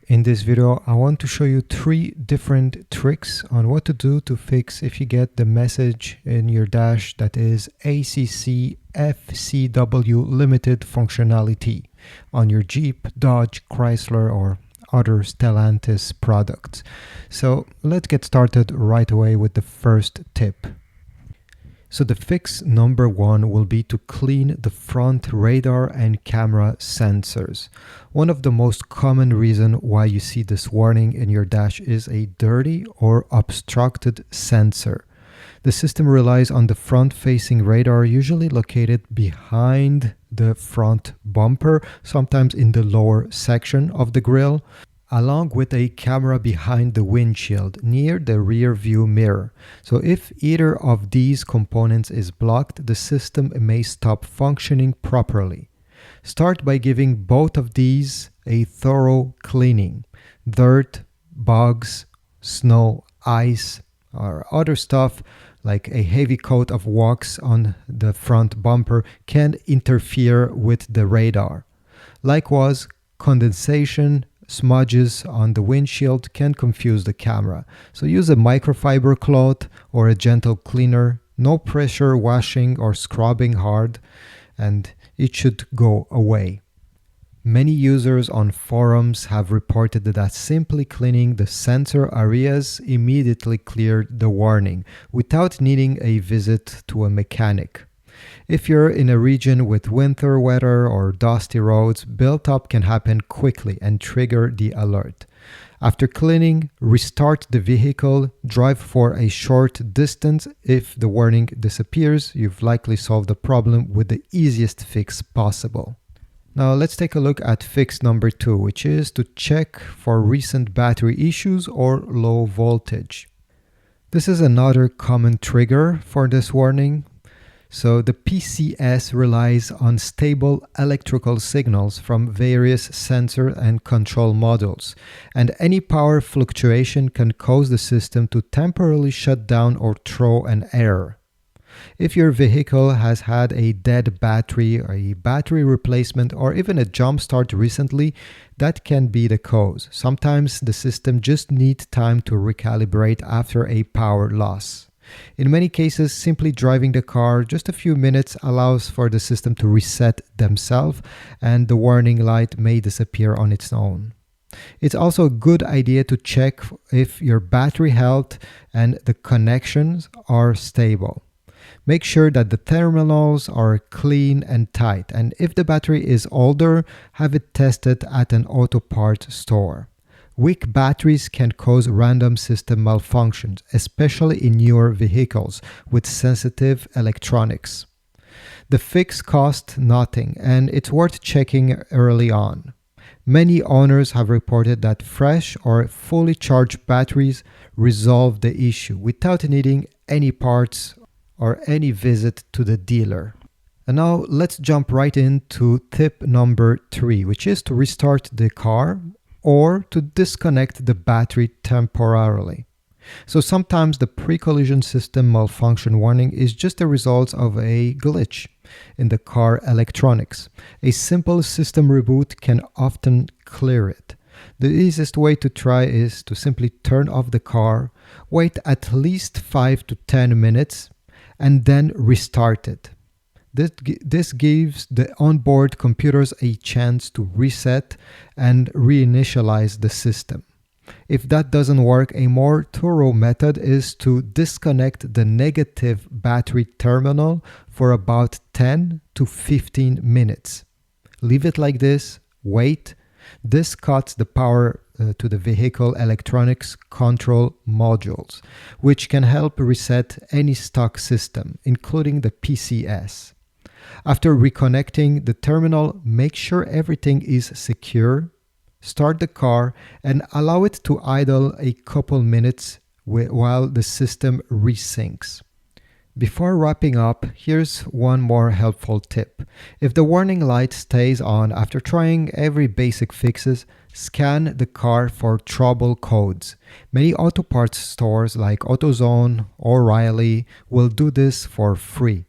In this video, I want to show you 3 different tricks on what to do to fix if you get the message in your dash that is ACC FCW Limited Functionality on your Jeep, Dodge, Chrysler, or other Stellantis products. So let's get started right away with the first tip. So the fix number 1 will be to clean the front radar and camera sensors. One of the most common reasons why you see this warning in your dash is a dirty or obstructed sensor. The system relies on the front-facing radar, usually located behind the front bumper, sometimes in the lower section of the grille, along with a camera behind the windshield near the rear view mirror. So if either of these components is blocked, the system may stop functioning properly. Start by giving both of these a thorough cleaning. Dirt, bugs, snow, ice, or other stuff like a heavy coat of wax on the front bumper can interfere with the radar. Likewise, condensation, smudges on the windshield can confuse the camera. So use a microfiber cloth or a gentle cleaner, no pressure washing or scrubbing hard, and it should go away. Many users on forums have reported that simply cleaning the sensor areas immediately cleared the warning without needing a visit to a mechanic. If you're in a region with winter weather or dusty roads, build-up can happen quickly and trigger the alert. After cleaning, restart the vehicle, drive for a short distance. If the warning disappears, you've likely solved the problem with the easiest fix possible. Now let's take a look at fix number 2, which is to check for recent battery issues or low voltage. This is another common trigger for this warning. So the PCS relies on stable electrical signals from various sensor and control modules, and any power fluctuation can cause the system to temporarily shut down or throw an error. If your vehicle has had a dead battery, or a battery replacement, or even a jump start recently, that can be the cause. Sometimes the system just needs time to recalibrate after a power loss. In many cases, simply driving the car just a few minutes allows for the system to reset themselves, and the warning light may disappear on its own. It's also a good idea to check if your battery health and the connections are stable. Make sure that the terminals are clean and tight, and if the battery is older, have it tested at an auto parts store. Weak batteries can cause random system malfunctions, especially in newer vehicles with sensitive electronics. The fix costs nothing, and it's worth checking early on. Many owners have reported that fresh or fully charged batteries resolve the issue without needing any parts or any visit to the dealer. And now let's jump right into tip number 3, which is to restart the car or to disconnect the battery temporarily. So sometimes the pre-collision system malfunction warning is just a result of a glitch in the car electronics. A simple system reboot can often clear it. The easiest way to try is to simply turn off the car, wait at least 5 to 10 minutes, and then restart it. This gives the onboard computers a chance to reset and reinitialize the system. If that doesn't work, a more thorough method is to disconnect the negative battery terminal for about 10 to 15 minutes. Leave it like this, wait. This cuts the power to the vehicle electronics control modules, which can help reset any stock system, including the PCS. After reconnecting the terminal, make sure everything is secure, start the car, and allow it to idle a couple minutes while the system resyncs. Before wrapping up, here's one more helpful tip. If the warning light stays on after trying every basic fixes, scan the car for trouble codes. Many auto parts stores like AutoZone or O'Reilly will do this for free.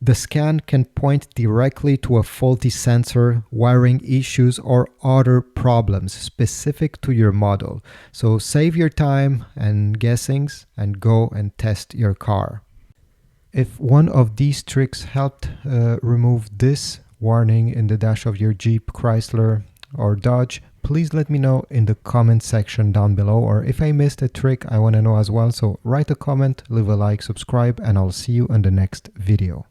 The scan can point directly to a faulty sensor, wiring issues, or other problems specific to your model. So save your time and guessings and go and test your car. If one of these tricks helped remove this warning in the dash of your Jeep, Chrysler, or Dodge, please let me know in the comment section down below, or if I missed a trick, I want to know as well. So write a comment, leave a like, subscribe, and I'll see you in the next video.